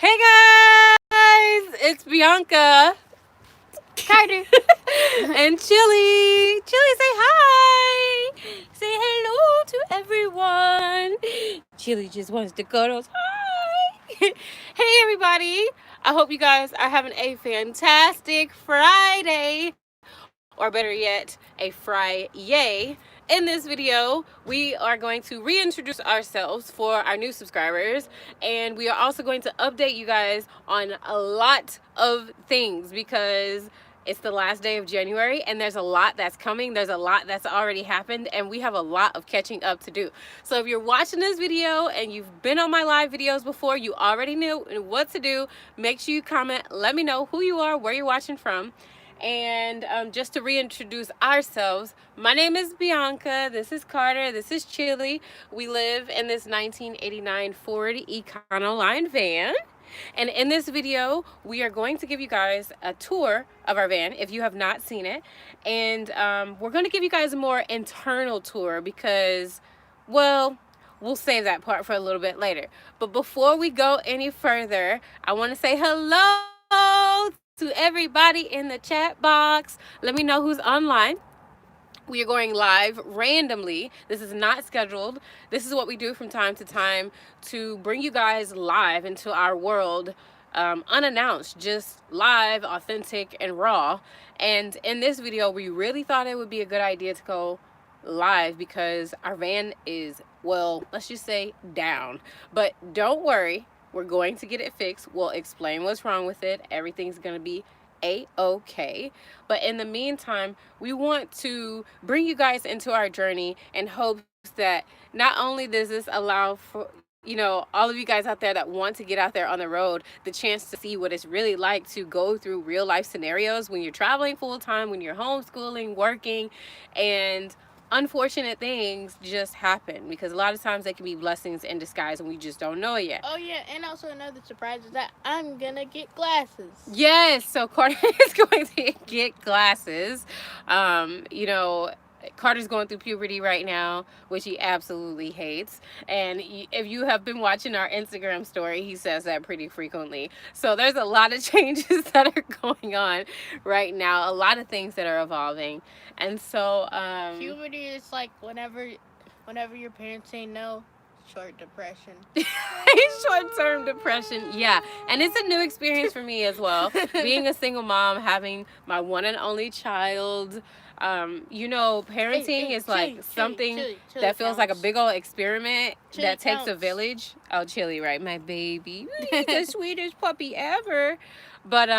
Hey guys, it's Bianca Carter. and Chili. Chili, say hi. Say hello to everyone. Chili just wants to go to hi. Hey everybody. I hope you guys are having a fantastic Friday, or better yet, a Fry-yay. In this video, we are going to reintroduce ourselves for our new subscribers, and we are also going to update you guys on a lot of things because it's the last day of January and there's a lot that's coming. There's a lot that's already happened, and we have a lot of catching up to do. So if you're watching this video and you've been on my live videos before, you already knew what to do. Make sure you comment, let me know who you are, where you're watching from. And just to reintroduce ourselves, my name is Bianca, this is Carter, this is Chili. We live in this 1989 Ford Econoline van. And in this video, we are going to give you guys a tour of our van if you have not seen it. And we're going to give you guys a more internal tour because, well, we'll save that part for a little bit later. But before we go any further, I want to say hello to everybody in the chat box. Let me know who's online. We are going live randomly. This is not scheduled. This is what we do from time to time to bring you guys live into our world, unannounced, just live, authentic, and raw. And in this video, we really thought it would be a good idea to go live because our van is, well, let's just say down. But don't worry, we're going to get it fixed. We'll explain what's wrong with it. Everything's going to be a-okay. But in the meantime, we want to bring you guys into our journey in hopes that not only does this allow for, all of you guys out there that want to get out there on the road, the chance to see what it's really like to go through real life scenarios when you're traveling full time, when you're homeschooling, working, and unfortunate things just happen because a lot of times they can be blessings in disguise and we just don't know it yet. Oh yeah, and also another surprise is that I'm gonna get glasses. Yes, so Carter is going to get glasses. Carter's going through puberty right now, which he absolutely hates. And if you have been watching our Instagram story, he says that pretty frequently. So there's a lot of changes that are going on right now, a lot of things that are evolving. And so puberty is like whenever your parents say no, short depression. Short-term depression, yeah. And it's a new experience for me as well. Being a single mom, having my one and only child. Parenting is like something that feels like a big old experiment that takes a village. Oh, Chili, right? My baby. The sweetest puppy ever. But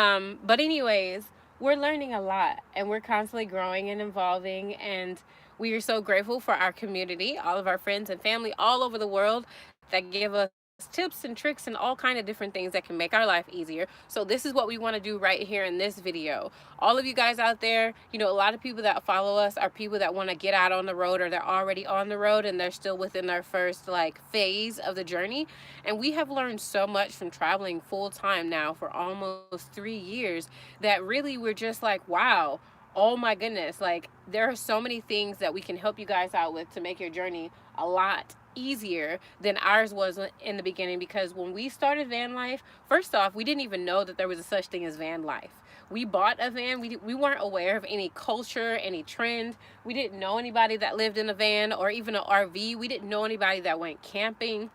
anyways, we're learning a lot and we're constantly growing and evolving, and we are so grateful for our community, all of our friends and family all over the world that give us tips and tricks and all kind of different things that can make our life easier. So this is what we want to do right here in this video. All of you guys out there, a lot of people that follow us are people that want to get out on the road, or they're already on the road and they're still within their first phase of the journey. And we have learned so much from traveling full time now for almost 3 years that really we're just like, wow, oh my goodness, there are so many things that we can help you guys out with to make your journey a lot easier than ours was in the beginning. Because when we started van life, first off, we didn't even know that there was a such thing as van life. We bought a van. We weren't aware of any culture, any trend. We didn't know anybody that lived in a van or even an RV. We didn't know anybody that went camping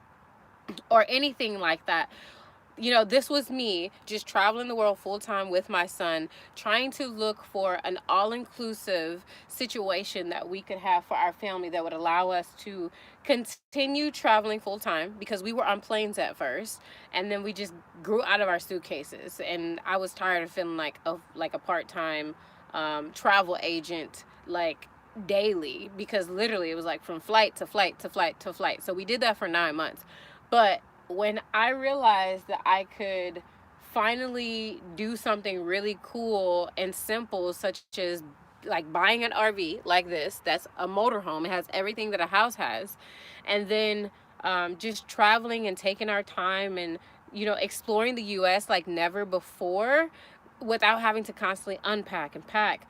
or anything like that. This was me just traveling the world full time with my son, trying to look for an all-inclusive situation that we could have for our family that would allow us to continue traveling full time, because we were on planes at first and then we just grew out of our suitcases, and I was tired of feeling like a part-time travel agent daily, because literally it was from flight to flight to flight to flight. So we did that for 9 months. But when I realized that I could finally do something really cool and simple, such as buying an RV like this, that's a motorhome, it has everything that a house has, and then just traveling and taking our time and exploring the US like never before without having to constantly unpack and pack,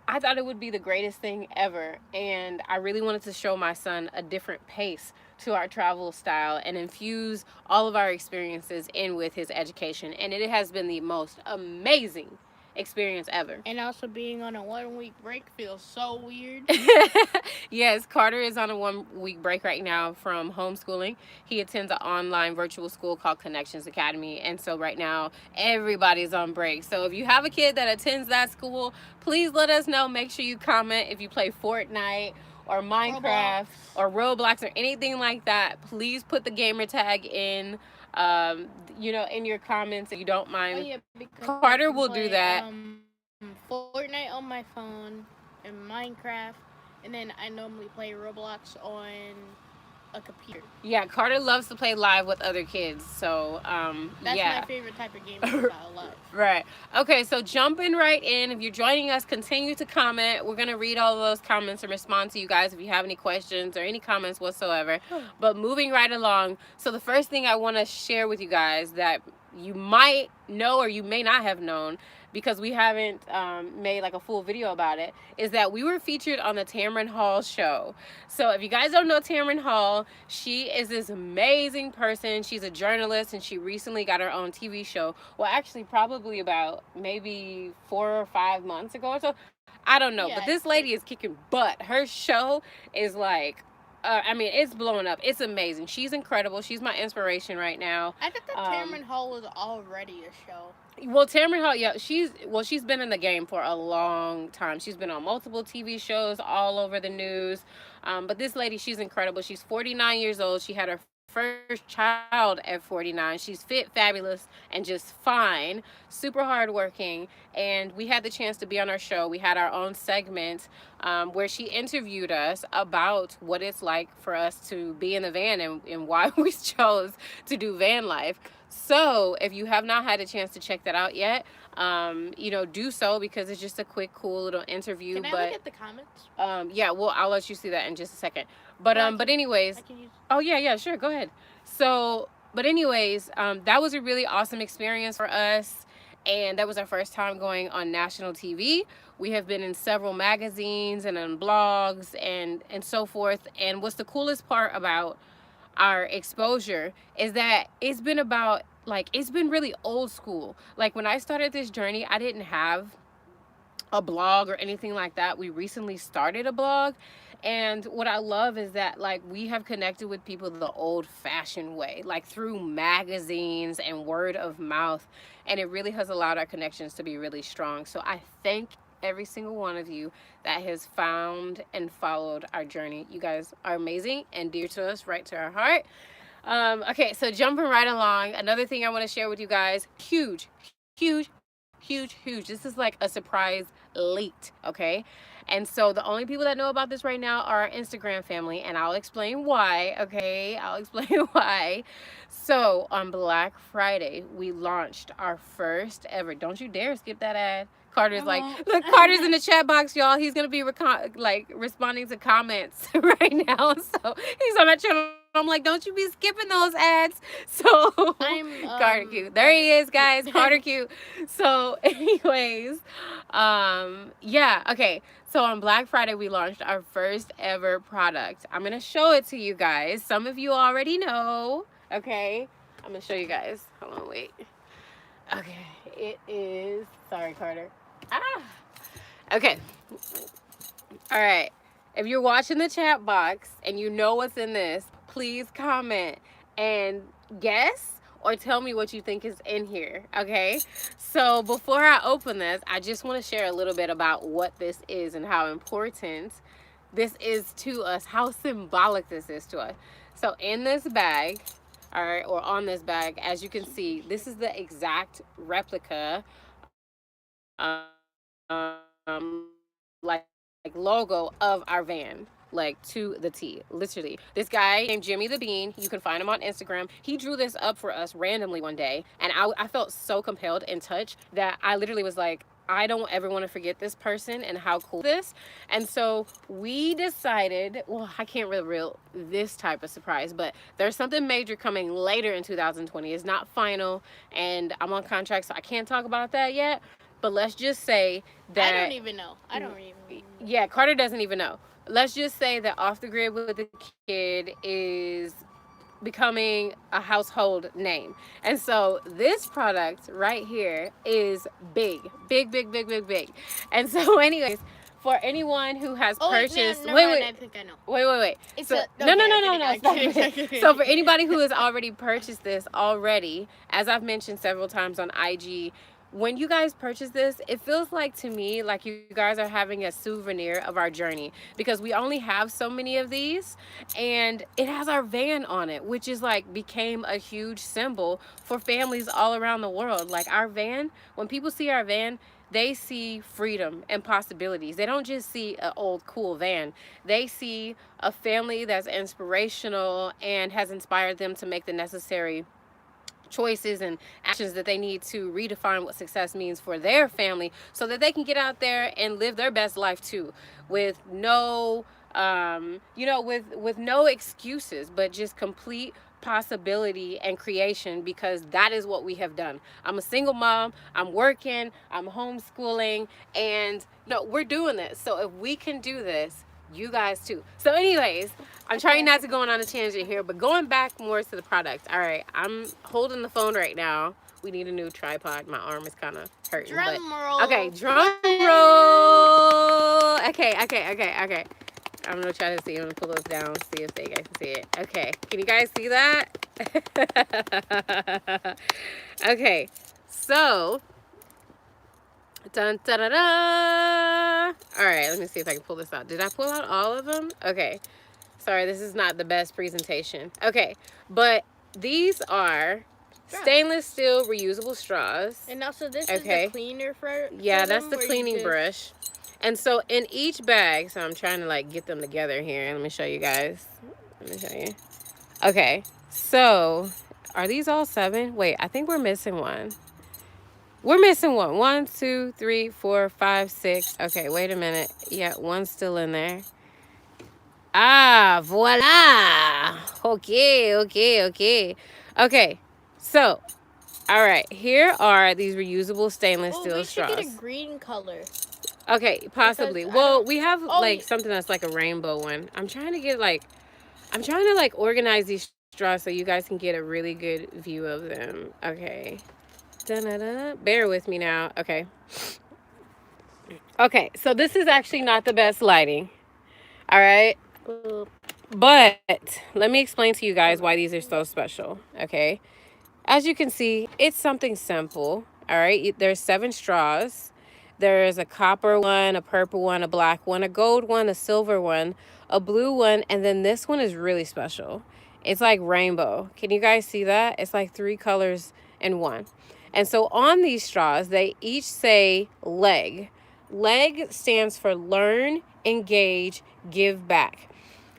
I thought it would be the greatest thing ever. And I really wanted to show my son a different pace to our travel style and infuse all of our experiences in with his education. And it has been the most amazing experience ever. And also being on a 1 week break feels so weird. Yes, Carter is on a 1 week break right now from homeschooling. He attends an online virtual school called Connections Academy. And so right now, everybody's on break. So if you have a kid that attends that school, please let us know. Make sure you comment if you play Fortnite or Minecraft or Roblox or anything like that. Please put the gamer tag in, in your comments if you don't mind. Oh, yeah, because Carter will do that. Fortnite on my phone and Minecraft, and then I normally play Roblox on a computer. Yeah, Carter loves to play live with other kids, so That's yeah. my favorite type of gaming style, live. Right. Okay, so jumping right in. If you're joining us, continue to comment. We're gonna read all of those comments and respond to you guys if you have any questions or any comments whatsoever. But moving right along, so the first thing I want to share with you guys that you might know or you may not have known, because we haven't made like a full video about it, is that we were featured on the Tamron Hall show. So if you guys don't know Tamron Hall, she is this amazing person. She's a journalist and she recently got her own TV show. Well, actually probably about maybe 4 or 5 months ago or so. I don't know, but this lady is kicking butt. Her show is like, it's blowing up. It's amazing. She's incredible. She's my inspiration right now. I thought that Tamron Hall was already a show. Well, Tamron Hall, yeah, she's been in the game for a long time. She's been on multiple TV shows all over the news. But this lady, she's incredible. She's 49 years old. She had her first child at 49. She's fit, fabulous, and just fine. Super hardworking. And we had the chance to be on our show. We had our own segment where she interviewed us about what it's like for us to be in the van and why we chose to do van life. So if you have not had a chance to check that out yet, do so, because it's just a quick, cool little interview. Can I look at the comments? Yeah, well, I'll let you see that in just a second. But anyways, oh yeah, sure, go ahead. So, but anyways, that was a really awesome experience for us, and that was our first time going on national TV. We have been in several magazines and on blogs and so forth. And what's the coolest part about our exposure is that it's been really old school. Like when I started this journey, I didn't have a blog or anything like that. We recently started a blog, and what I love is that like we have connected with people the old-fashioned way, like through magazines and word of mouth, and it really has allowed our connections to be really strong. So I thank every single one of you that has found and followed our journey. You guys are amazing and dear to us, right to our heart. Okay, so jumping right along, another thing I want to share with you guys, huge. This is like a surprise leaked, okay? And so the only people that know about this right now are our Instagram family, and I'll explain why, okay? I'll explain why. So on Black Friday, we launched our first ever, don't you dare skip that ad. Carter's like, look, Carter's in the chat box, y'all. He's going to be responding to comments right now. So he's on that channel. I'm like, don't you be skipping those ads. So Carter cute. There he is, guys. Carter cute. So anyways, yeah, okay. So on Black Friday, we launched our first ever product. I'm going to show it to you guys. Some of you already know, okay? I'm going to show you guys. Hold on, wait. Okay, it is, sorry, Carter. Okay. All right. If you're watching the chat box and you know what's in this, please comment and guess or tell me what you think is in here, okay? So before I open this, I just want to share a little bit about what this is and how important this is to us, how symbolic this is to us. So in this bag, all right, or on this bag, as you can see, this is the exact replica like logo of our van, like to the T, literally. This guy named Jimmy the Bean, you can find him on Instagram. He drew this up for us randomly one day, and I felt so compelled and touched that I literally was like, I don't ever want to forget this person and how cool this. And so we decided, well, I can't really reveal this type of surprise, but there's something major coming later in 2020. It's not final, and I'm on contract, so I can't talk about that yet. But let's just say that I don't even know. I don't even know. Yeah, Carter doesn't even know. let's just say that Off the Grid with the Kid is becoming a household name. And so this product right here is big, big, big, big, big, big. And so, anyways, for anyone who has purchased, wait, I think I know. wait. It's So, a, no, okay, stop kidding, it. kidding. So for anybody who has already purchased this already, as I've mentioned several times on IG, when you guys purchase this, it feels like to me like you guys are having a souvenir of our journey, because we only have so many of these, and it has our van on it, which is like became a huge symbol for families all around the world. Like our van, when people see our van, they see freedom and possibilities. They don't just see an old cool van. They see a family that's inspirational and has inspired them to make the necessary choices and actions that they need to redefine what success means for their family, so that they can get out there and live their best life too, with no with no excuses, but just complete possibility and creation, because that is what we have done. I'm a single mom, I'm working, I'm homeschooling, and we're doing this. So if we can do this, you guys too. So anyways, I'm trying not to go on a tangent here, but going back more to the product. All right, I'm holding the phone right now. We need a new tripod. My arm is kind of hurting. Drum roll. Okay, drum roll. Okay. I'm gonna try to see. I'm gonna pull those down, see if they guys can see it. Okay, can you guys see that? Okay, so dun da da da. All right, let me see if I can pull this out. Did I pull out all of them? Okay. Sorry, this is not the best presentation. Okay, but these are stainless steel reusable straws. And also this is the cleaner for yeah, that's the cleaning brush. And so in each bag, so I'm trying to like get them together here. Let me show you guys. Let me show you. Okay, so are these all 7? Wait, I think we're missing one. We're missing one. 1, 2, 3, 4, 5, 6. Okay, wait a minute. Yeah, one's still in there. Ah, voila. Okay. Okay, so, all right, here are these reusable stainless steel straws. We should get a green color. Okay, possibly. Well, we have like something that's like a rainbow one. I'm trying to organize these straws so you guys can get a really good view of them. Okay. Da-da-da. Bear with me now. Okay. Okay, so this is actually not the best lighting. All right. But let me explain to you guys why these are so special. Okay. As you can see, it's something simple. All right. There's 7 straws. There's a copper one, a purple one, a black one, a gold one, a silver one, a blue one, and then this one is really special. It's like rainbow. Can you guys see that? It's like 3 colors in one. And so on these straws, they each say L.E.G. L.E.G stands for learn, engage, give back.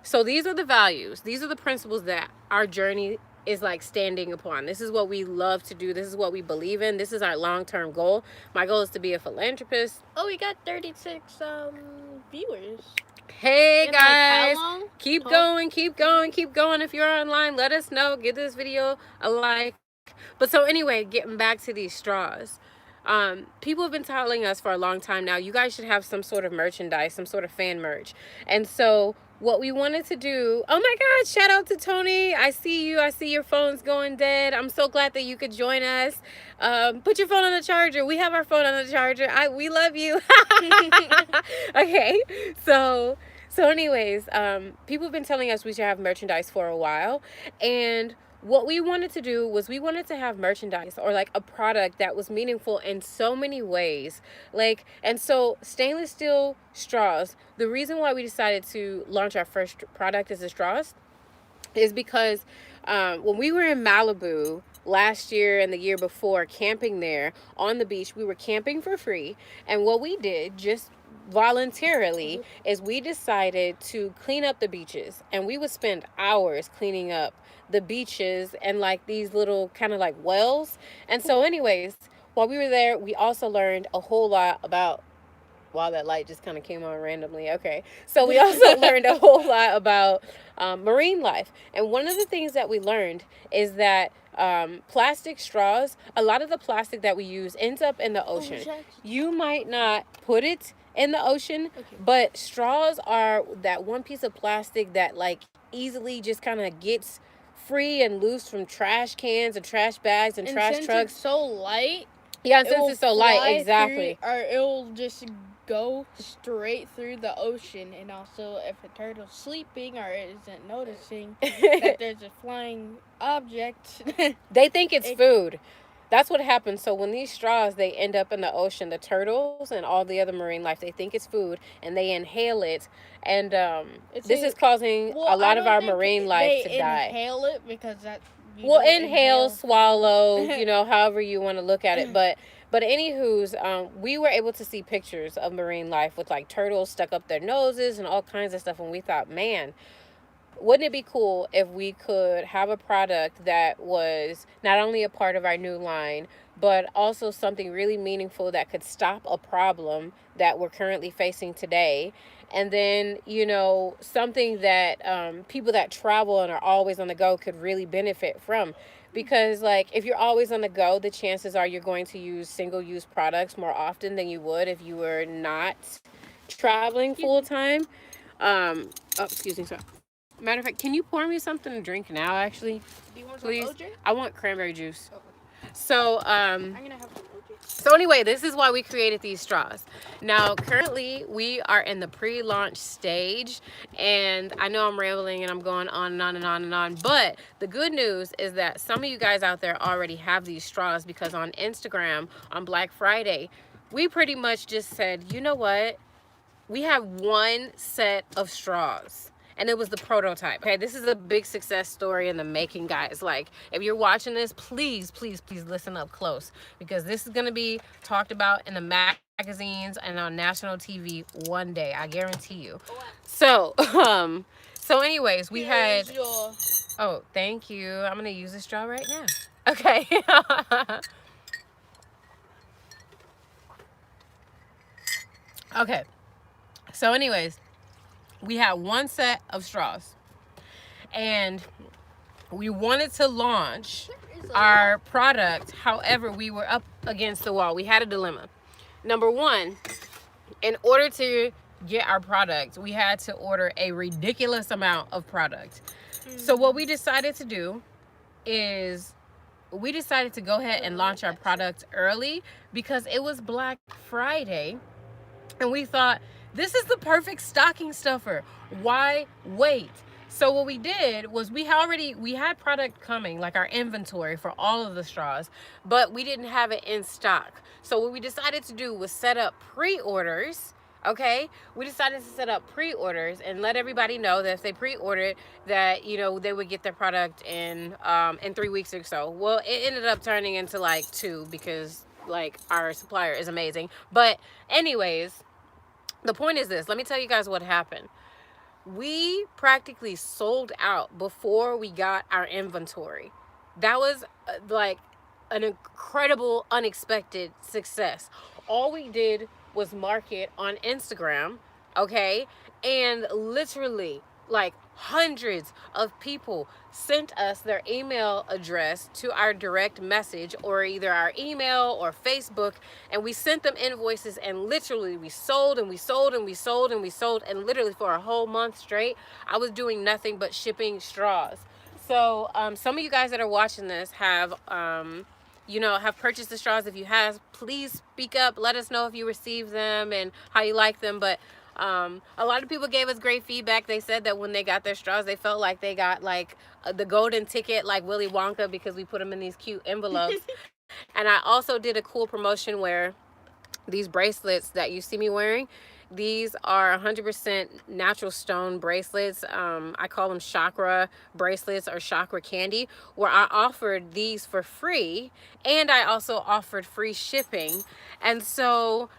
So these are the values. These are the principles that our journey is like standing upon. This is what we love to do. This is what we believe in. This is our long-term goal. My goal is to be a philanthropist. Oh, we got 36 viewers. Hey guys, keep going. If you're online, let us know. Give this video a like. But so anyway, getting back to these straws. People have been telling us for a long time now, you guys should have some sort of merchandise, some sort of fan merch. And so what we wanted to do, oh my God, shout out to Tony. I see you. I see your phone's going dead. I'm so glad that you could join us. Put your phone on the charger. We have our phone on the charger. We love you. Okay. So anyways, people have been telling us we should have merchandise for a while. And what we wanted to do was we wanted to have merchandise or like a product that was meaningful in so many ways. And so stainless steel straws, the reason why we decided to launch our first product as the straws is because when we were in Malibu last year and the year before, camping there on the beach, we were camping for free. And what we did just voluntarily is we decided to clean up the beaches, and we would spend hours cleaning up the beaches and like these little kind of like wells. And so anyways, while we were there, we also learned a whole lot about, wow, that light just kind of came on randomly. Okay. So we also learned a whole lot about marine life. And one of the things that we learned is that plastic straws, a lot of the plastic that we use ends up in the ocean. You might not put it in the ocean. Okay. But straws are that one piece of plastic that like easily just kind of gets free and loose from trash cans and trash bags and trash since trucks. it's so light, Yeah, it since will it's so light, fly exactly. through, or it'll just go straight through the ocean. And also, if a turtle's sleeping or isn't noticing that there's a flying object, They think it's food. That's what happens. So when these straws, they end up in the ocean, the turtles and all the other marine life, they think it's food and they inhale it. And this is causing a lot of our marine life to die. They inhale it because that. Well, inhale, swallow, you know, however you want to look at it. But anywho's, we were able to see pictures of marine life with like turtles stuck up their noses and all kinds of stuff. And we thought, man, wouldn't it be cool if we could have a product that was not only a part of our new line, but also something really meaningful that could stop a problem that we're currently facing today? And then, you know, something that people that travel and are always on the go could really benefit from. Because, like, if you're always on the go, the chances are you're going to use single-use products more often than you would if you were not traveling full-time. Excuse me, sorry. Matter of fact, can you pour me something to drink now, actually? Do you want please? some OJ? I want cranberry juice. Okay. So, I'm gonna have some OJ. So anyway, this is why we created these straws. Now, currently, we are in the pre-launch stage, and I know I'm rambling and I'm going on and on and on and on, but the good news is that some of you guys out there already have these straws, because on Instagram, on Black Friday, we pretty much just said, you know what? We have one set of straws. And it was the prototype. Okay, this is a big success story in the making, guys. Like, if you're watching this, please, please, please listen up close, because this is going to be talked about in the magazines and on national TV one day. I guarantee you. So, so anyways, we had. Oh, thank you. I'm going to use the straw right now. Okay. Okay. So, anyways, we had one set of straws, and we wanted to launch our product. However, we were up against the wall. We had a dilemma. Number one, in order to get our product, we had to order a ridiculous amount of product. So what we decided to do is we decided to go ahead and launch our product early, because it was Black Friday, and we thought, this is the perfect stocking stuffer. Why wait? So what we did was we had product coming, like our inventory for all of the straws, but we didn't have it in stock. So what we decided to do was set up pre-orders. Okay, we decided to set up pre-orders and let everybody know that if they pre-ordered, that, you know, they would get their product in 3 weeks or so. Well, it ended up turning into like 2, because like our supplier is amazing. But anyways, the point is this. Let me tell you guys what happened. We practically sold out before we got our inventory. That was like an incredible, unexpected success. All we did was market on Instagram, okay? And literally, like, hundreds of people sent us their email address to our direct message, or either our email or Facebook, and we sent them invoices, and literally we sold and we sold and we sold and we sold, and literally for a whole month straight, I was doing nothing but shipping straws. So some of you guys that are watching this have you know, have purchased the straws. If you have, please speak up. Let us know if you received them and how you like them. But a lot of people gave us great feedback. They said that when they got their straws, they felt like they got like the golden ticket, like Willy Wonka, because we put them in these cute envelopes. And I also did a cool promotion where these bracelets that you see me wearing, these are 100% natural stone bracelets. I call them chakra bracelets or chakra candy, where I offered these for free, and I also offered free shipping. And so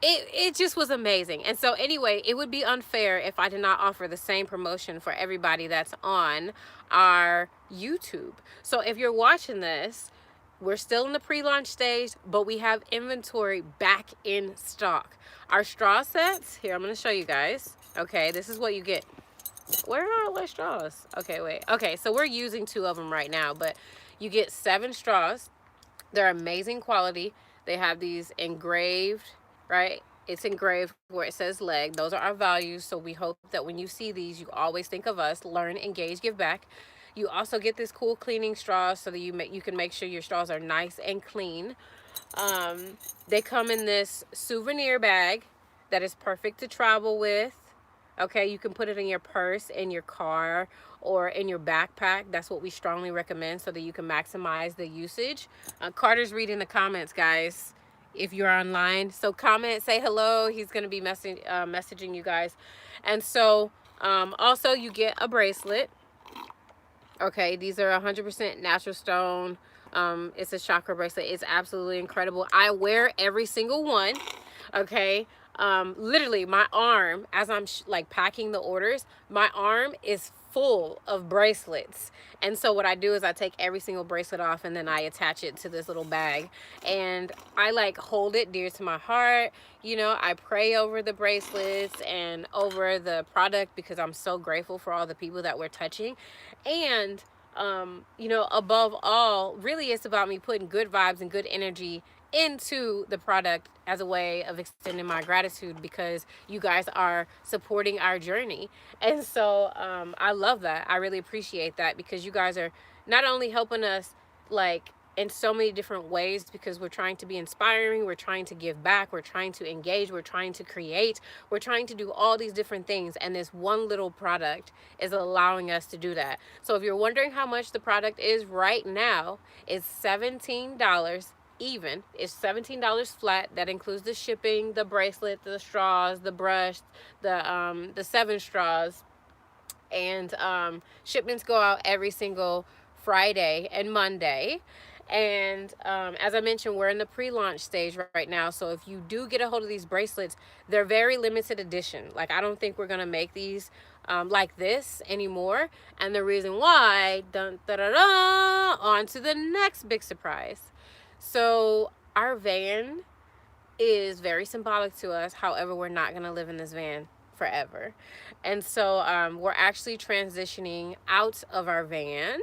it just was amazing. And so anyway, it would be unfair if I did not offer the same promotion for everybody that's on our YouTube. So if you're watching this, we're still in the pre-launch stage, but we have inventory back in stock. Our straw sets, here, I'm going to show you guys. Okay, this is what you get. Where are all our straws? Okay, wait. Okay, so we're using 2 of them right now, but you get 7 straws. They're amazing quality. They have these engraved, right? it's engraved where it says leg. Those are our values. So we hope that when you see these, you always think of us: learn, engage, give back. You also get this cool cleaning straw so that you can make sure your straws are nice and clean. They come in this souvenir bag that is perfect to travel with. Okay, you can put it in your purse, in your car, or in your backpack. That's what we strongly recommend so that you can maximize the usage. Carter's reading the comments, guys, if you're online. So comment, say hello. He's going to be messaging you guys. And so also you get a bracelet. Okay, these are 100% natural stone. It's a chakra bracelet. It's absolutely incredible. I wear every single one. Okay, literally my arm, as I'm like packing the orders, my arm is full of bracelets. And so what I do is I take every single bracelet off and then I attach it to this little bag, and I like hold it dear to my heart. You know, I pray over the bracelets and over the product because I'm so grateful for all the people that we're touching. And you know, above all, really it's about me putting good vibes and good energy into the product as a way of extending my gratitude because you guys are supporting our journey. And so I love that. I really appreciate that because you guys are not only helping us like in so many different ways, because we're trying to be inspiring, we're trying to give back, we're trying to engage, we're trying to create, we're trying to do all these different things, and this one little product is allowing us to do that. So if you're wondering how much the product is right now, it's $17 even. It's $17 flat. That includes the shipping, the bracelet, the straws, the brush, the 7 straws, and shipments go out every single Friday and Monday. And as I mentioned, we're in the pre-launch stage right now. So if you do get a hold of these bracelets, they're very limited edition. Like, I don't think we're gonna make these like this anymore. And the reason why, dun, da, da, da, on to the next big surprise. So our van is very symbolic to us. However, we're not gonna live in this van forever. And so we're actually transitioning out of our van.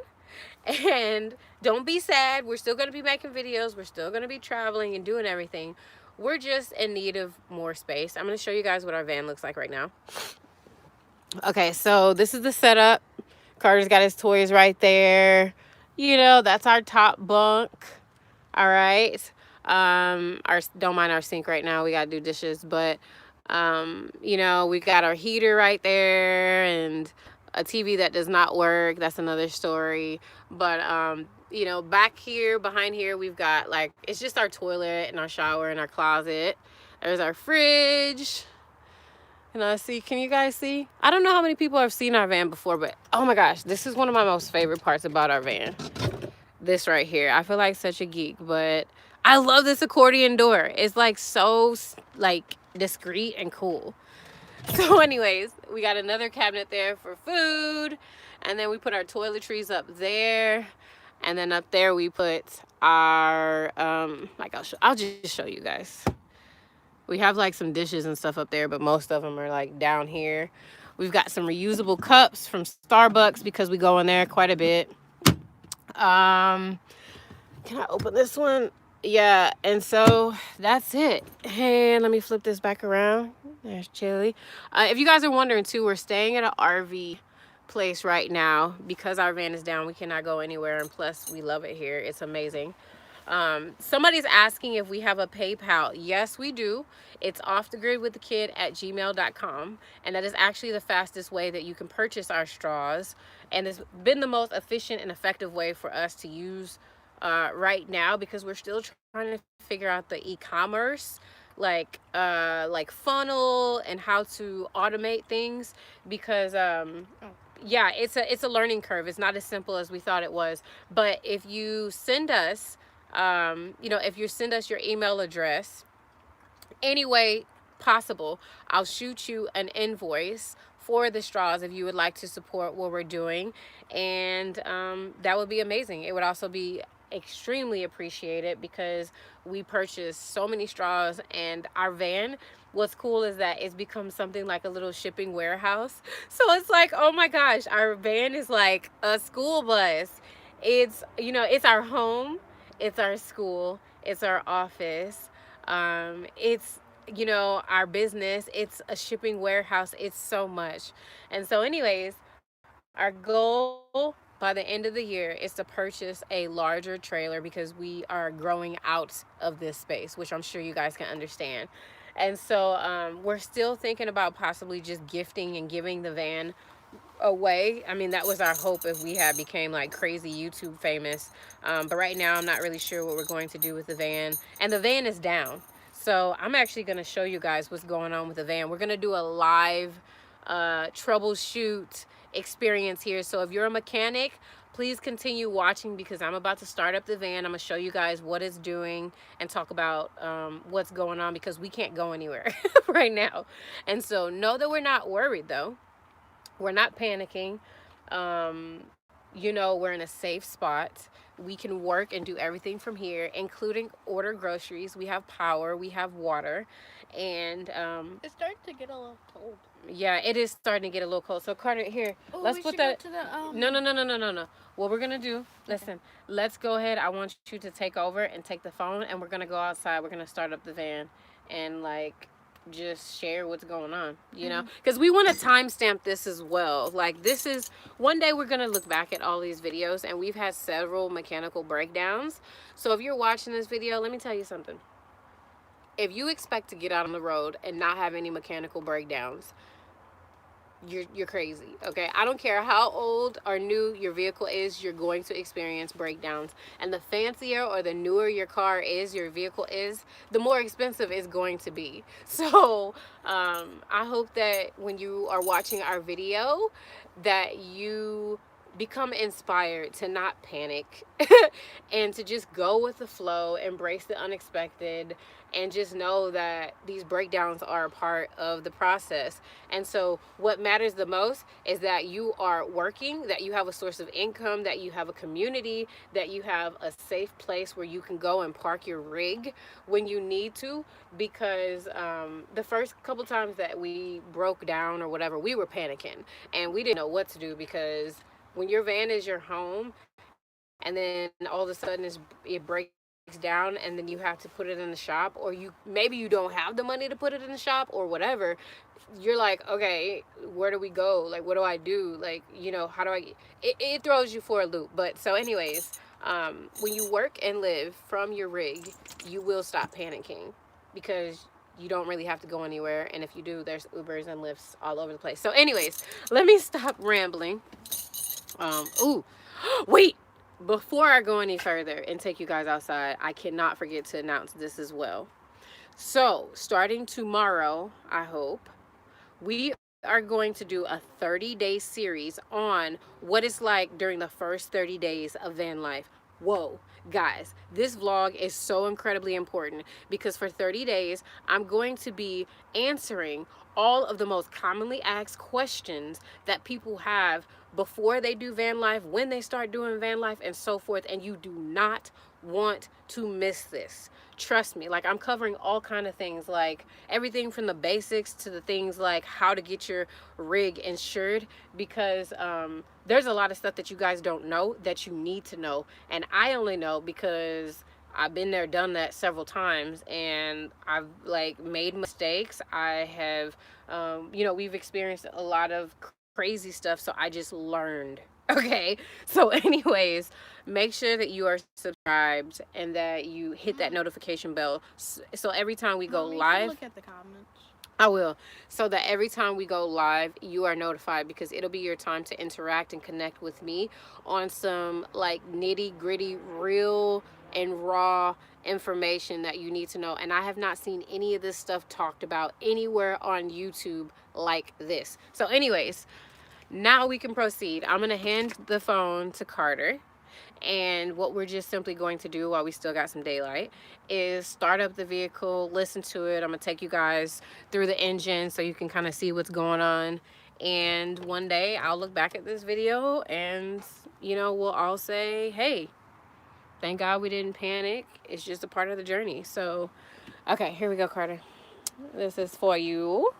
And don't be sad, we're still going to be making videos, we're still going to be traveling and doing everything. We're just in need of more space. I'm going to show you guys what our van looks like right now. Okay, so this is the setup. Carter's got his toys right there. You know, that's our top bunk. All right. Don't mind our sink right now. We got to do dishes, but you know, we got our heater right there and a TV that does not work. That's another story. But you know, back here, behind here, we've got like, it's just our toilet and our shower and our closet. There's our fridge. See, can you guys see? I don't know how many people have seen our van before, but oh my gosh, this is one of my most favorite parts about our van. This right here. I feel like such a geek, but I love this accordion door. It's like so like discreet and cool. So anyways, we got another cabinet there for food, and then we put our toiletries up there, and then up there we put our like I'll just show you guys. We have like some dishes and stuff up there, but most of them are like down here. We've got some reusable cups from Starbucks because we go in there quite a bit. Can I open this one? Yeah, and so that's it. And let me flip this back around. There's Chili. If you guys are wondering too, we're staying at an RV place right now because our van is down. We cannot go anywhere, and plus we love it here. It's amazing. Somebody's asking if we have a PayPal. Yes, we do. It's offthegridwiththekid@gmail.com, and that is actually the fastest way that you can purchase our straws, and it's been the most efficient and effective way for us to use right now because we're still trying to figure out the e-commerce like funnel and how to automate things because yeah, it's a learning curve. It's not as simple as we thought it was. But if you send us you know, if you send us your email address any way possible, I'll shoot you an invoice for the straws if you would like to support what we're doing, and that would be amazing. It would also be extremely appreciated because we purchased so many straws, and our van, what's cool is that it's become something like a little shipping warehouse. So it's like, oh my gosh, our van is like a school bus. It's, you know, it's our home, it's our school, it's our office. It's, you know, our business. It's a shipping warehouse. It's so much. And so anyways, our goal by the end of the year is to purchase a larger trailer because we are growing out of this space, which I'm sure you guys can understand. And so we're still thinking about possibly just gifting and giving the van away. I mean, that was our hope if we had became like crazy YouTube famous. But right now, I'm not really sure what we're going to do with the van. And the van is down. So I'm actually going to show you guys what's going on with the van. We're going to do a live troubleshoot experience here. So if you're a mechanic, please continue watching because I'm about to start up the van. I'm going to show you guys what it's doing and talk about what's going on because we can't go anywhere right now. And so know that we're not worried though. We're not panicking. You know, we're in a safe spot. We can work and do everything from here, including order groceries. We have power, we have water, and It's starting to get a little cold. yeah, it is starting to get a little cold. So Carter, here, Oh, let's we put should that. go to the No. What we're gonna do? Listen, let's go ahead. I want you to take over and take the phone, and we're gonna go outside. We're gonna start up the van, and like just share what's going on, you know, because we want to timestamp this as well. Like this is one day we're gonna look back at all these videos, and we've had several mechanical breakdowns. So if you're watching this video, let me tell you something. If you expect to get out on the road and not have any mechanical breakdowns, you're crazy. Okay, I don't care how old or new your vehicle is, you're going to experience breakdowns. And the fancier or the newer your car is, your vehicle is, the more expensive it's going to be. So I hope that when you are watching our video that you become inspired to not panic and to just go with the flow, embrace the unexpected, and just know that these breakdowns are a part of the process. And so what matters the most is that you are working, that you have a source of income, that you have a community, that you have a safe place where you can go and park your rig when you need to. Because the first couple times that we broke down or whatever, we were panicking and we didn't know what to do, because when your van is your home and then all of a sudden it breaks down and then you have to put it in the shop, or maybe you don't have the money to put it in the shop or whatever, you're like, okay, where do we go? Like, what do I do? Like, you know, how do I it throws you for a loop. But so anyways, when you work and live from your rig, you will stop panicking because you don't really have to go anywhere, and if you do, there's Ubers and Lyfts all over the place. So anyways, let me stop rambling. Ooh, wait, before I go any further and take you guys outside, I cannot forget to announce this as well. So starting tomorrow, I hope, we are going to do a 30-day series on what it's like during the first 30 days of van life. Whoa, guys, this vlog is so incredibly important because for 30 days, I'm going to be answering all of the most commonly asked questions that people have before they do van life, when they start doing van life, and so forth. And you do not want to miss this. Trust me, like I'm covering all kind of things, like everything from the basics to the things like how to get your rig insured, because there's a lot of stuff that you guys don't know that you need to know, and I only know because I've been there, done that several times, and I've like made mistakes. I have you know, we've experienced a lot of crazy stuff, so I just learned. Okay, so anyways, make sure that you are subscribed and that you hit that notification bell, so every time we go live, look at the comments. I will, so that every time we go live, you are notified, because it'll be your time to interact and connect with me on some like nitty gritty, real and raw information that you need to know. And I have not seen any of this stuff talked about anywhere on YouTube like this. So anyways, now we can proceed. I'm going to hand the phone to Carter. And what we're just simply going to do while we still got some daylight is start up the vehicle, listen to it. I'm going to take you guys through the engine so you can kind of see what's going on. And one day I'll look back at this video and, you know, we'll all say, hey, thank God we didn't panic. It's just a part of the journey. So, okay, here we go, Carter. This is for you.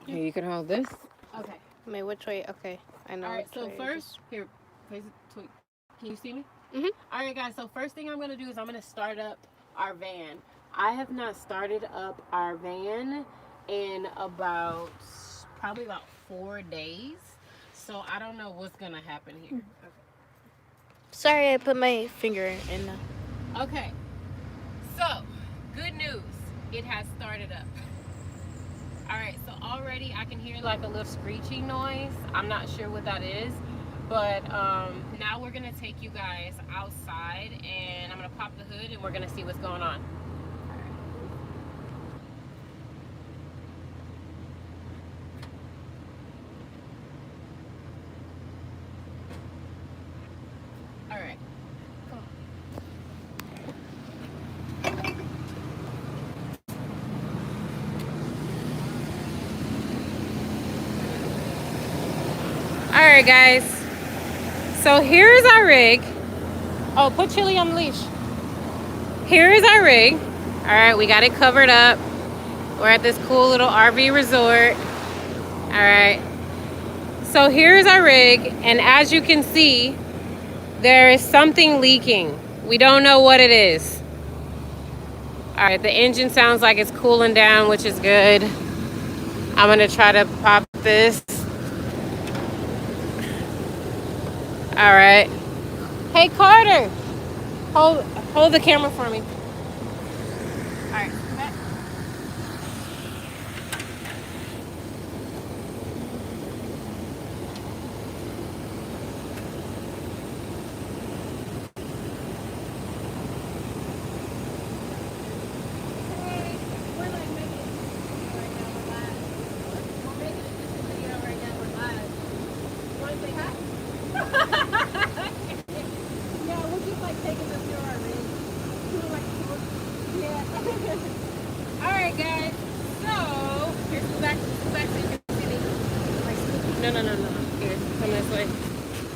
Here, you can hold this. Okay. Wait, which way? Okay, I know. All right, which so way it first, here, face it, can you see me? Mhm. All right, guys, so first thing I'm going to do is I'm going to start up our van. I have not started up our van in probably about 4 days. So I don't know what's gonna happen here. Sorry, I put my finger in. Okay. So, good news. It has started up. All right, so already I can hear like a little screeching noise. I'm not sure what that is, but now we're gonna take you guys outside and I'm gonna pop the hood and we're gonna see what's going on. All right. All right, guys. So here's our rig. Oh, put Chili on the leash. Here is our rig. All right, we got it covered up. We're at this cool little RV resort. All right. So here's our rig, and as you can see, there is something leaking. We don't know what it is. All right, the engine sounds like it's cooling down, which is good. I'm gonna try to pop this. All right. Hey, Carter, hold the camera for me. All right. Alright guys, so here's the back so you can see me. No. Here, come this way.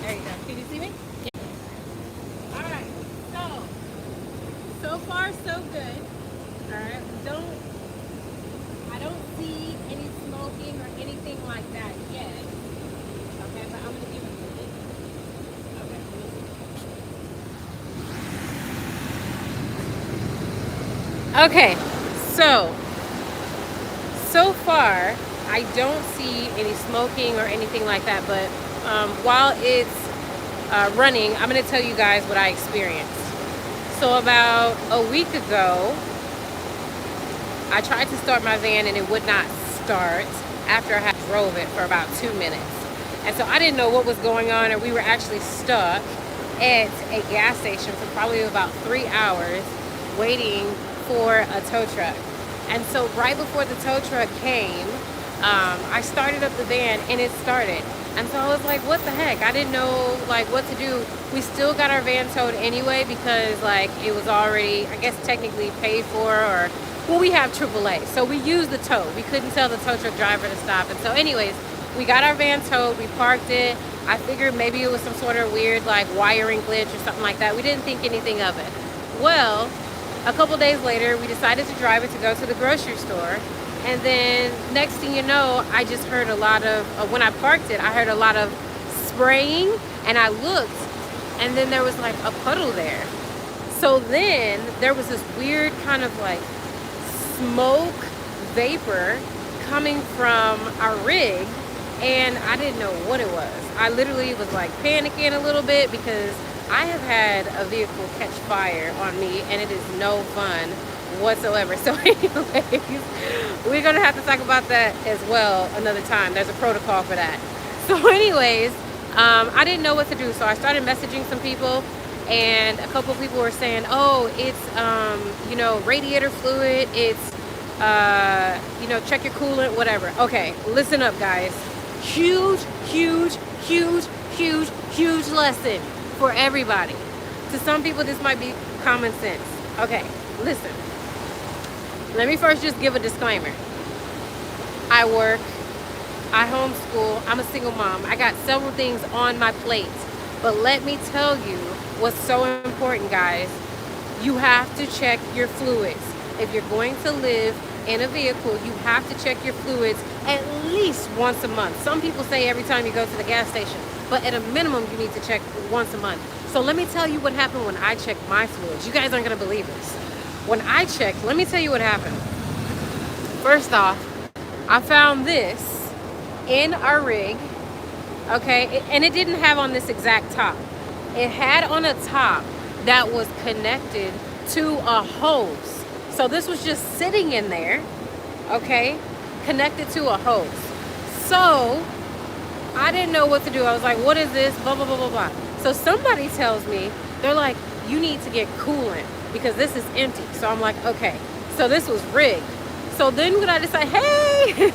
There you go. Can you see me? Yeah. Alright, so far so good. Alright, I don't see any smoking or anything like that yet. Okay, but I'm gonna give it a minute. Okay, so far I don't see any smoking or anything like that, but while it's running, I'm going to tell you guys what I experienced. So about a week ago, I tried to start my van and it would not start after I had drove it for about 2 minutes. And so I didn't know what was going on, and we were actually stuck at a gas station for probably about 3 hours waiting for a tow truck. And so right before the tow truck came, I started up the van and it started. And so I was like, what the heck? I didn't know like what to do. We still got our van towed anyway because like it was already, I guess technically paid for, or well, we have AAA. So we used the tow. We couldn't tell the tow truck driver to stop. And so anyways, we got our van towed, we parked it. I figured maybe it was some sort of weird like wiring glitch or something like that. We didn't think anything of it. Well, a couple days later, we decided to drive it to go to the grocery store. And then next thing you know, I just heard a lot of, when I parked it, I heard a lot of spraying, and I looked and then there was like a puddle there. So then there was this weird kind of like smoke vapor coming from our rig, and I didn't know what it was. I literally was like panicking a little bit because I have had a vehicle catch fire on me and it is no fun whatsoever. So anyways, we're gonna have to talk about that as well another time. There's a protocol for that. So anyways, I didn't know what to do, so I started messaging some people, and a couple of people were saying, oh, it's you know, radiator fluid, it's you know, check your coolant, whatever. Okay, listen up guys. Huge lesson for everybody. To some people this might be common sense. Okay, listen. Let me first just give a disclaimer. I work, I homeschool, I'm a single mom. I got several things on my plate. But let me tell you what's so important, guys. You have to check your fluids. If you're going to live in a vehicle, you have to check your fluids at least once a month. Some people say every time you go to the gas station, but at a minimum you need to check once a month. So let me tell you what happened when I checked my fluids. You guys aren't gonna believe this. When I checked, let me tell you what happened. First off, I found this in our rig, okay? And it didn't have on this exact top. It had on a top that was connected to a hose. So this was just sitting in there, okay? Connected to a hose. So I didn't know what to do. I was like, what is this? Blah, blah, blah, blah, blah. So somebody tells me, they're like, you need to get coolant because this is empty. So I'm like, okay. So this was rigged. So then what I decided, hey!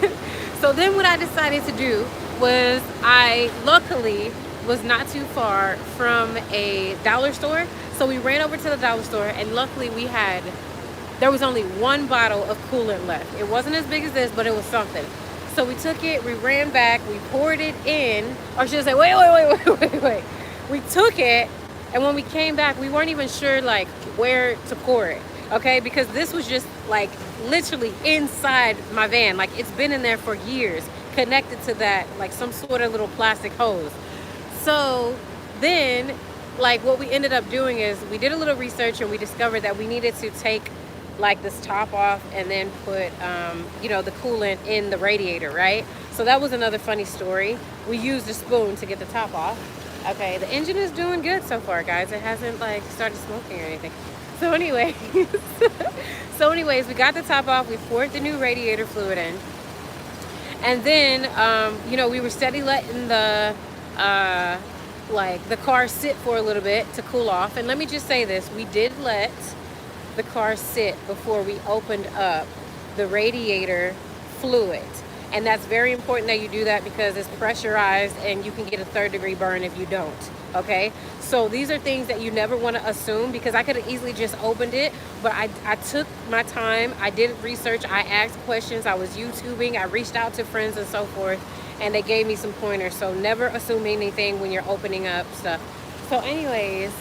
So then what I decided to do was I luckily was not too far from a dollar store. So we ran over to the dollar store and luckily there was only one bottle of coolant left. It wasn't as big as this, but it was something. So we took it, we ran back, we poured it in, or should I say, wait. We took it, and when we came back, we weren't even sure like where to pour it, okay? Because this was just like literally inside my van. Like it's been in there for years, connected to that, like some sort of little plastic hose. So then, like what we ended up doing is we did a little research and we discovered that we needed to take like this top off and then put you know, the coolant in the radiator, right? So that was another funny story. We used a spoon to get the top off. Okay, the engine is doing good so far, guys. It hasn't like started smoking or anything. So anyways, we got the top off, we poured the new radiator fluid in, and then you know, we were steady letting the like the car sit for a little bit to cool off. And let me just say this, we did let the car sit before we opened up the radiator fluid, and that's very important that you do that because it's pressurized and you can get a 3rd-degree burn if you don't, okay? So these are things that you never want to assume, because I could have easily just opened it, but I took my time, I did research, I asked questions, I was YouTubing, I reached out to friends and so forth, and they gave me some pointers. So never assume anything when you're opening up stuff. So anyways,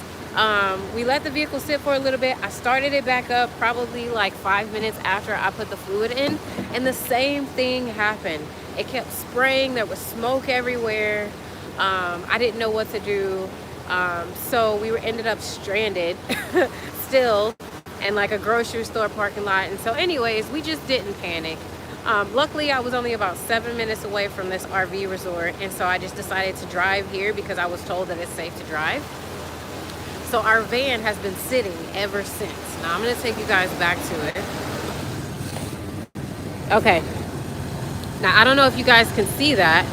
we let the vehicle sit for a little bit. I started it back up probably like 5 minutes after I put the fluid in, and the same thing happened. It kept spraying, there was smoke everywhere. I didn't know what to do. So we ended up stranded still in like a grocery store parking lot. And so anyways, we just didn't panic. Luckily I was only about 7 minutes away from this RV resort, and so I just decided to drive here because I was told that it's safe to drive. So our van has been sitting ever since. Now I'm gonna take you guys back to it. Okay. Now I don't know if you guys can see that.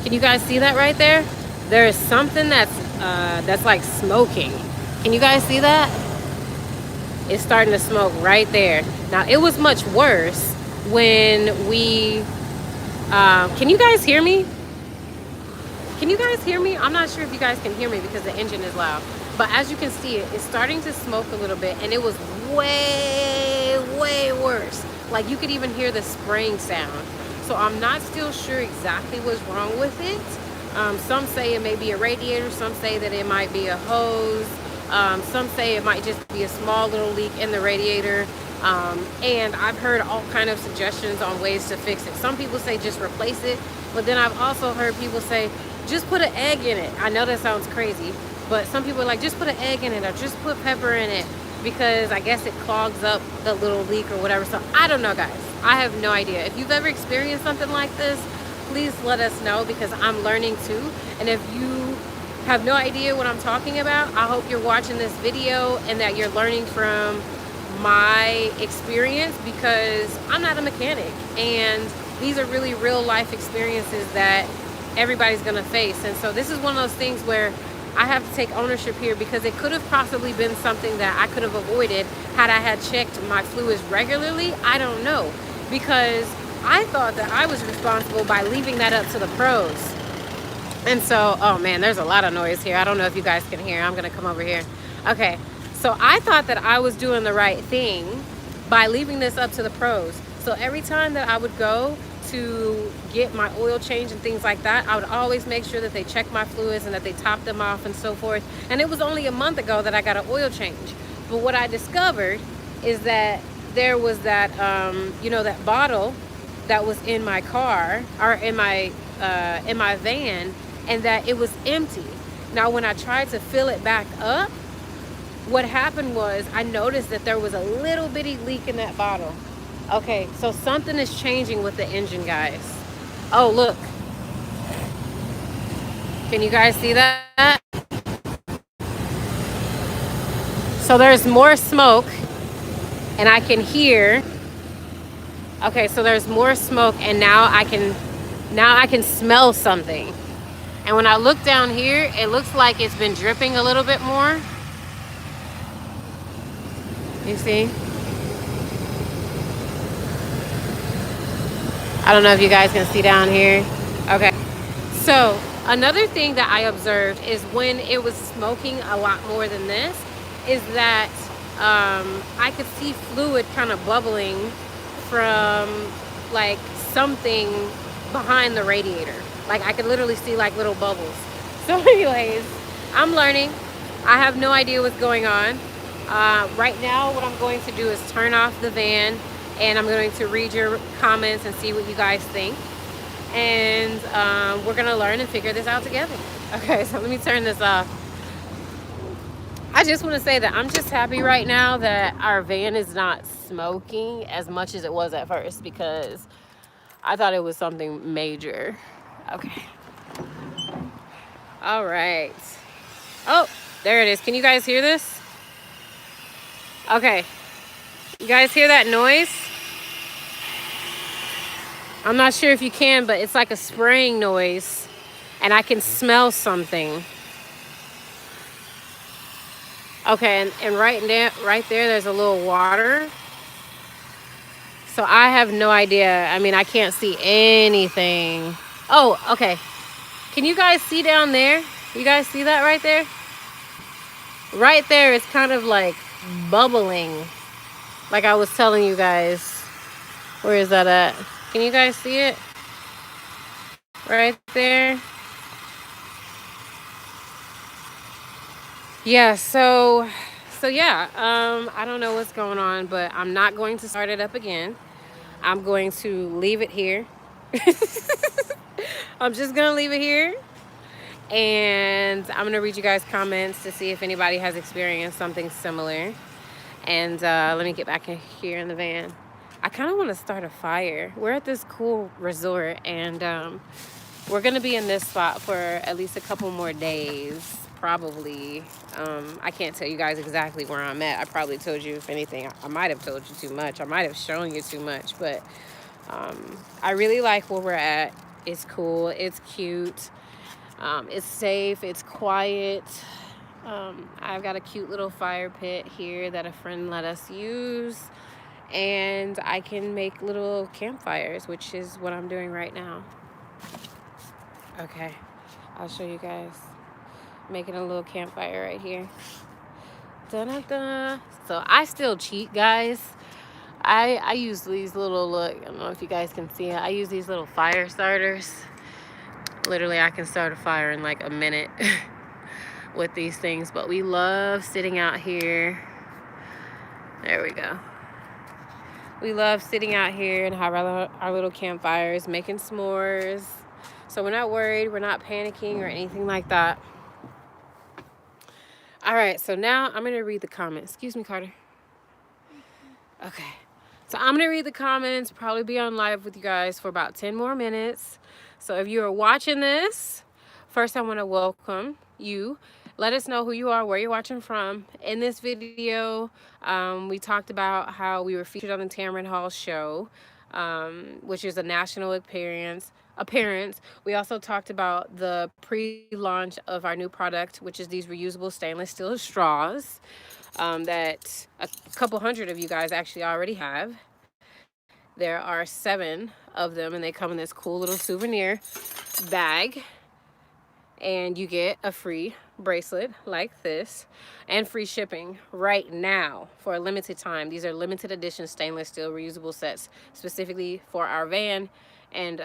Can you guys see that right there? There is something that's like smoking. Can you guys see that? It's starting to smoke right there. Now it was much worse when we, can you guys hear me? Can you guys hear me? I'm not sure if you guys can hear me because the engine is loud. But as you can see, it's starting to smoke a little bit, and it was way worse. Like you could even hear the spraying sound. So I'm not still sure exactly what's wrong with it. Some say it may be a radiator, some say that it might be a hose, some say it might just be a small little leak in the radiator. And I've heard all kind of suggestions on ways to fix it. Some people say just replace it, but then I've also heard people say just put an egg in it. I know that sounds crazy, but some people are like, just put an egg in it or just put pepper in it, because I guess it clogs up the little leak or whatever. So I don't know, guys. I have no idea. If you've ever experienced something like this, please let us know, because I'm learning too. And if you have no idea what I'm talking about, I hope you're watching this video and that you're learning from my experience, because I'm not a mechanic, and these are really real life experiences that everybody's gonna face. And so this is one of those things where I have to take ownership here, because it could have possibly been something that I could have avoided had I had checked my fluids regularly. I don't know, because I thought that I was responsible by leaving that up to the pros. And so, oh man, there's a lot of noise here. I don't know if you guys can hear. I'm gonna come over here. Okay, so I thought that I was doing the right thing by leaving this up to the pros. So every time that I would go to get my oil change and things like that, I would always make sure that they check my fluids and that they top them off and so forth. And it was only a month ago that I got an oil change. But what I discovered is that there was that, you know, that bottle that was in my car, or in my van, and that it was empty. Now when I tried to fill it back up, what happened was I noticed that there was a little bitty leak in that bottle. Okay, so something is changing with the engine, guys. Oh, look. Can you guys see that? So there's more smoke, and I can hear. Okay, so there's more smoke, and now I can smell something. And when I look down here, it looks like it's been dripping a little bit more. You see? I don't know if you guys can see down here. Okay. So another thing that I observed is when it was smoking a lot more than this, is that I could see fluid kind of bubbling from like something behind the radiator. Like I could literally see like little bubbles. So anyways, I'm learning. I have no idea what's going on. Right now, what I'm going to do is turn off the van, and I'm going to read your comments and see what you guys think. And we're going to learn and figure this out together. Okay, so let me turn this off. I just want to say that I'm just happy right now that our van is not smoking as much as it was at first, because I thought it was something major. Okay. All right. Oh, there it is. Can you guys hear this? Okay. You guys hear that noise? I'm not sure if you can, but it's like a spraying noise, and I can smell something. Okay, and right there, there's a little water. So I have no idea. I mean, I can't see anything. Oh, okay. Can you guys see down there? You guys see that right there? Right there, it's kind of like bubbling. Like I was telling you guys. Where is that at? Can you guys see it? Right there. Yeah, so yeah, I don't know what's going on, but I'm not going to start it up again. I'm going to leave it here. I'm just gonna leave it here, and I'm gonna read you guys' comments to see if anybody has experienced something similar. And let me get back in here in the van. I kind of want to start a fire. We're at this cool resort, and we're gonna be in this spot for at least a couple more days, probably. I can't tell you guys exactly where I'm at. I probably told you, if anything, I might have told you too much. I might have shown you too much, but I really like where we're at. It's cool. It's cute. It's safe. It's quiet. I've got a cute little fire pit here that a friend let us use, and I can make little campfires, which is what I'm doing right now. Okay, I'll show you guys. Making a little campfire right here. Da-da-da. So I still cheat, guys. I use these little, look, I don't know if you guys can see it. I use these little fire starters. Literally, I can start a fire in like a minute with these things. But we love sitting out here. There we go. We love sitting out here and have our little campfires, making s'mores. So we're not worried, we're not panicking or anything like that. All right, so now I'm gonna read the comments. Excuse me, Carter. Okay, so I'm gonna read the comments, probably be on live with you guys for about 10 more minutes. So if you are watching this, first I wanna welcome you. Let us know who you are, where you're watching from. In this video, we talked about how we were featured on the Tamron Hall show, which is a national appearance. We also talked about the pre-launch of our new product, which is these reusable stainless steel straws that a couple hundred of you guys actually already have. There are 7 of them, and they come in this cool little souvenir bag. And you get a free bracelet like this and free shipping right now for a limited time. These are limited edition stainless steel reusable sets specifically for our van and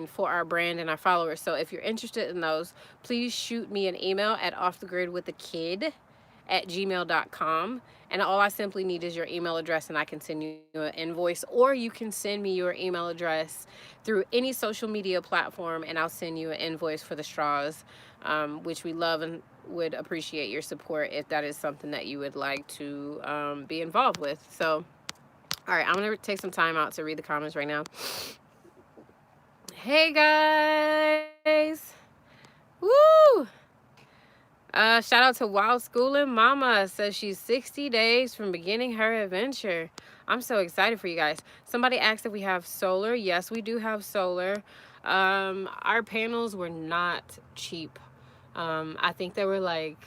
for our brand and our followers. So if you're interested in those, please shoot me an email at offthegridwithakid@gmail.com, and all I simply need is your email address, and I can send you an invoice, or you can send me your email address through any social media platform, and I'll send you an invoice for the straws which we love and would appreciate your support if that is something that you would like to be involved with. So, all right, I'm going to take some time out to read the comments right now. Hey, guys. Woo! Shout out to Wild Schoolin' Mama. Says she's 60 days from beginning her adventure. I'm so excited for you guys. Somebody asked if we have solar. Yes, we do have solar. Our panels were not cheap. I think they were like,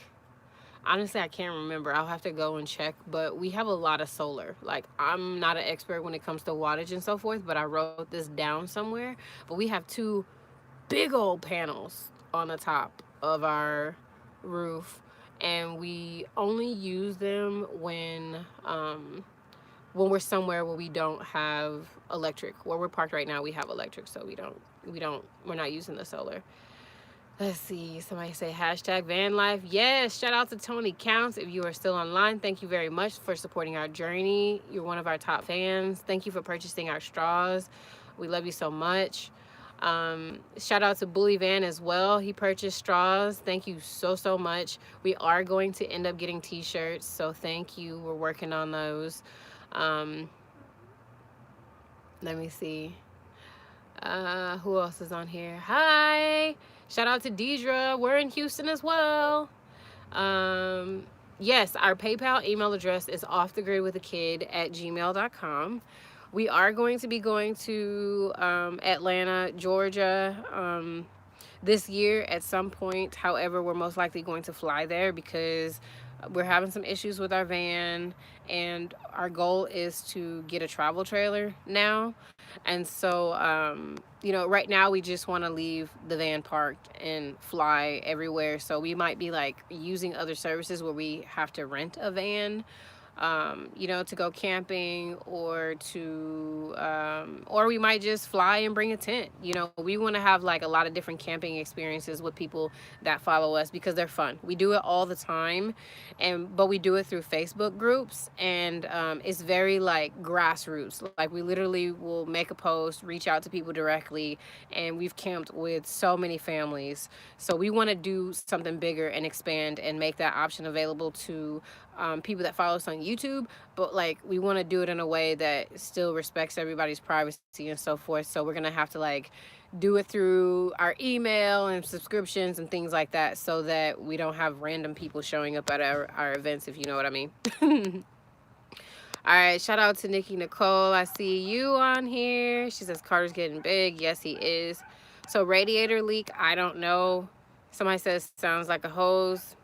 honestly, I can't remember. I'll have to go and check. But we have a lot of solar. Like, I'm not an expert when it comes to wattage and so forth, but I wrote this down somewhere. But we have 2 big old panels on the top of our roof, and we only use them when we're somewhere where we don't have electric. Where we're parked right now, we have electric, so we're not using the solar. Let's see. Somebody say hashtag van life. Yes. Shout out to Tony Counts. If you are still online, thank you very much for supporting our journey. You're one of our top fans. Thank you for purchasing our straws. We love you so much. Shout out to Bully Van as well. He purchased straws. Thank you so much. We are going to end up getting t-shirts, so thank you. We're working on those. Let me see. Who else is on here? Hi. Shout out to Deidre. We're in Houston as well. Yes, our PayPal email address is offthegridwithakid@gmail.com. We are going to be going to Atlanta, Georgia this year at some point. However, we're most likely going to fly there because we're having some issues with our van, and our goal is to get a travel trailer now. And so, right now we just want to leave the van parked and fly everywhere. So we might be like using other services where we have to rent a van, to go camping, or we might just fly and bring a tent. We want to have like a lot of different camping experiences with people that follow us because they're fun. We do it all the time, but we do it through Facebook groups, and it's very like grassroots. Like, we literally will make a post, reach out to people directly, and we've camped with so many families. So we want to do something bigger and expand and make that option available to people that follow us on YouTube, but like we want to do it in a way that still respects everybody's privacy and so forth. So we're gonna have to like do it through our email and subscriptions and things like that, so that we don't have random people showing up at our events, if you know what I mean. All right, shout out to Nikki Nicole. I see you on here. She says Carter's getting big. Yes, he is. So radiator leak, I don't know. Somebody says sounds like a hose.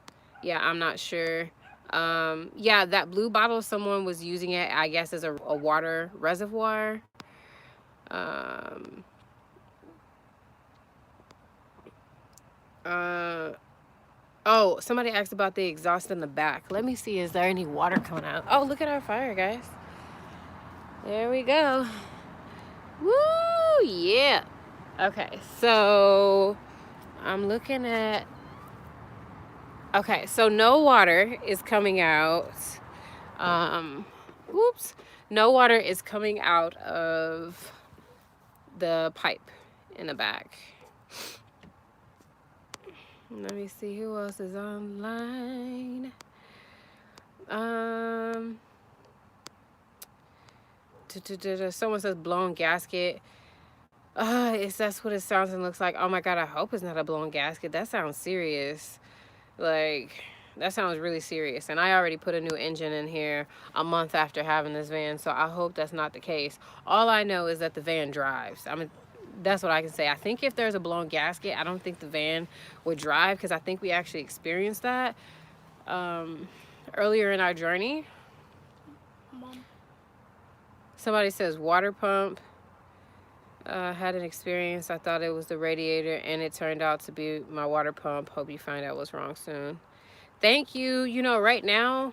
Yeah, I'm not sure. Yeah, that blue bottle, someone was using it, I guess, as a water reservoir. Oh, somebody asked about the exhaust in the back. Let me see, is there any water coming out? Oh, look at our fire, guys. There we go. Woo, yeah. Okay, so I'm looking at... Okay, so no water is coming out. Whoops. No water is coming out of the pipe in the back. Let me see who else is online. Someone says blown gasket. That's what it sounds and looks like. Oh my God, I hope it's not a blown gasket. That sounds serious. Like, that sounds really serious. And I already put a new engine in here a month after having this van, so I hope that's not the case. All I know is that the van drives. That's what I can say. I think if there's a blown gasket, I don't think the van would drive, because I think we actually experienced that earlier in our journey. Mom. Somebody says water pump. Had an experience. I thought it was the radiator, and it turned out to be my water pump. Hope you find out what's wrong soon. Thank you. Right now,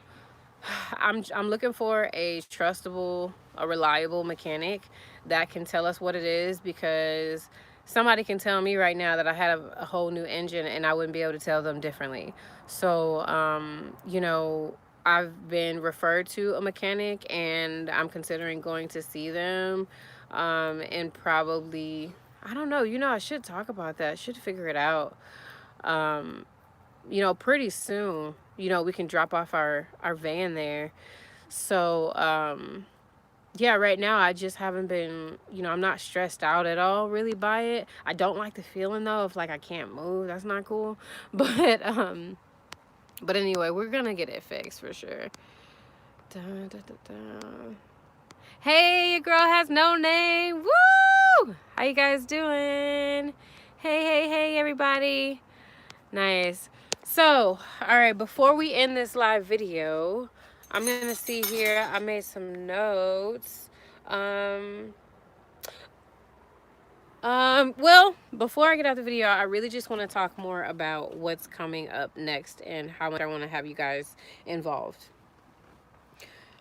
I'm looking for a trustable, a reliable mechanic that can tell us what it is, because somebody can tell me right now that I had a whole new engine and I wouldn't be able to tell them differently. So, I've been referred to a mechanic, and I'm considering going to see them. And probably, I don't know, I should talk about that. I should figure it out. you know, pretty soon, you know, we can drop off our van there. So, yeah, right now I just haven't been, you know, I'm not stressed out at all really by it. I don't like the feeling though of like I can't move. That's not cool. But anyway, we're gonna get it fixed for sure. Dun, dun, dun, dun. Hey, your girl has no name. Woo! How you guys doing? Hey, everybody. Nice. So, all right, before we end this live video, I'm going to see here. I made some notes. Um, well, before I get out the video, I really just want to talk more about what's coming up next and how much I want to have you guys involved.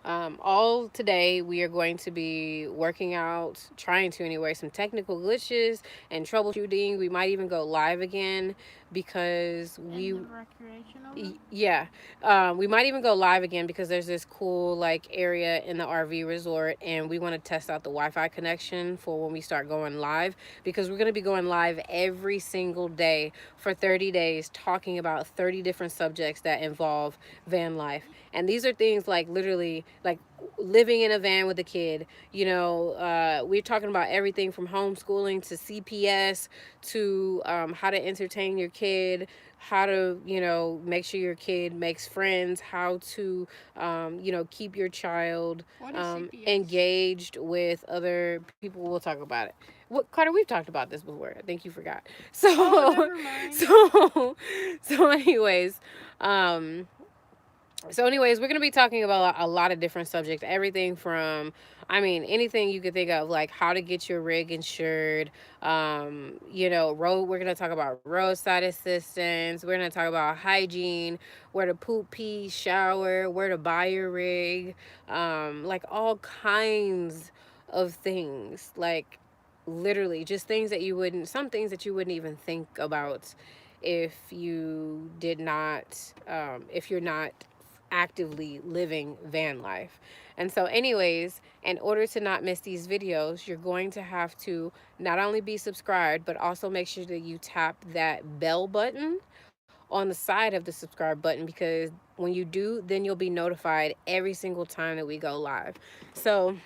All today we are going to be working out, trying to anyway, some technical glitches and troubleshooting. We might even go live again because yeah, we might even go live again because there's this cool like area in the RV resort, and we want to test out the Wi-Fi connection for when we start going live, because we're going to be going live every single day for 30 days talking about 30 different subjects that involve van life. And these are things like literally like living in a van with a kid. You know, we're talking about everything from homeschooling to CPS to how to entertain your kid, how to, you know, make sure your kid makes friends, how to, you know, keep your child engaged with other people. We'll talk about it. What, Carter, we've talked about this before. I think you forgot. So, never mind. so anyways, we're going to be talking about a lot of different subjects. Everything from, I mean, anything you could think of, like how to get your rig insured. You know, we're going to talk about roadside assistance. We're going to talk about hygiene, where to poop, pee, shower, where to buy your rig. Like all kinds of things. Like literally just things that you wouldn't, some things that you wouldn't even think about if you did not, if you're not actively living van life. And so anyways, in order to not miss these videos, you're going to have to not only be subscribed, but also make sure that you tap that bell button on the side of the subscribe button, because when you do, then you'll be notified every single time that we go live. So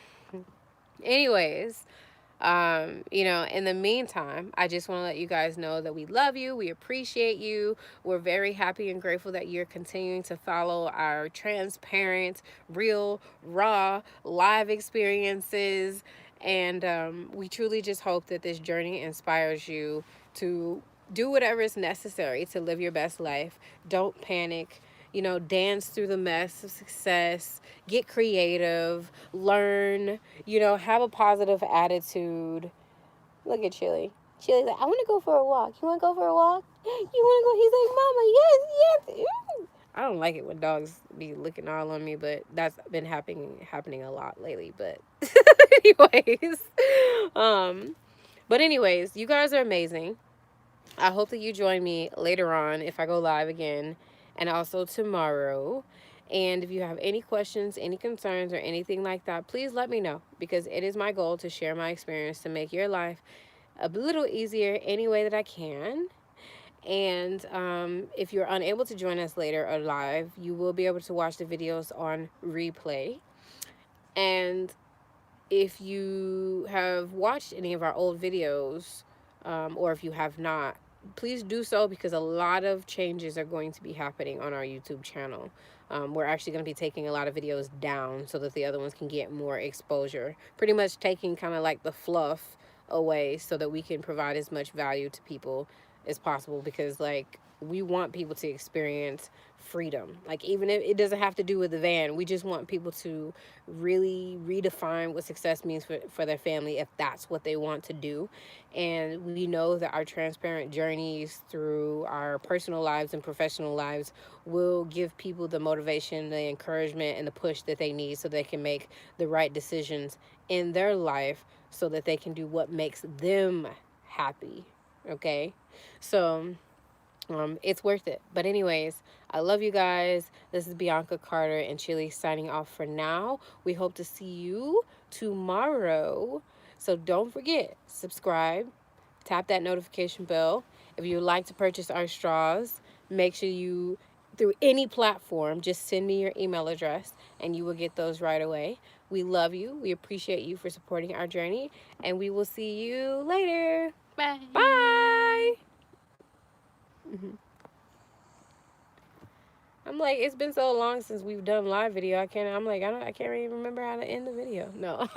anyways, you know, in the meantime, I just want to let you guys know that we love you. We appreciate you. We're very happy and grateful that you're continuing to follow our transparent, real, raw, live experiences. And we truly just hope that this journey inspires you to do whatever is necessary to live your best life. Don't panic. You know, dance through the mess of success, get creative, learn, you know, have a positive attitude. Look at Chili. Chili's like, I want to go for a walk. You want to go for a walk? You want to go? He's like, Mama, yes, yes. Ooh. I don't like it when dogs be licking all on me, but that's been happening a lot lately. But anyways, you guys are amazing. I hope that you join me later on if I go live again, and also tomorrow. And if you have any questions, any concerns, or anything like that, please let me know, because it is my goal to share my experience to make your life a little easier any way that I can. And if you're unable to join us later or live, you will be able to watch the videos on replay. And if you have watched any of our old videos, or if you have not, please do so, because a lot of changes are going to be happening on our YouTube channel. We're actually going to be taking a lot of videos down so that the other ones can get more exposure. Pretty much taking kind of like the fluff away so that we can provide as much value to people as possible, because like we want people to experience freedom. Like even if it doesn't have to do with the van, we just want people to really redefine what success means for their family if that's what they want to do. And we know that our transparent journeys through our personal lives and professional lives will give people the motivation, the encouragement, and the push that they need so they can make the right decisions in their life so that they can do what makes them happy. Okay? So it's worth it. But anyways, I love you guys. This is Bionca, Carter, and Chili signing off for now. We hope to see you tomorrow. So don't forget, subscribe, tap that notification bell, If you would like to purchase our straws, make sure you, through any platform, just send me your email address and you will get those right away. We love you. We appreciate you for supporting our journey, and we will see you later. Bye. Bye. I'm like, it's been so long since we've done live video. I can't even remember how to end the video. No.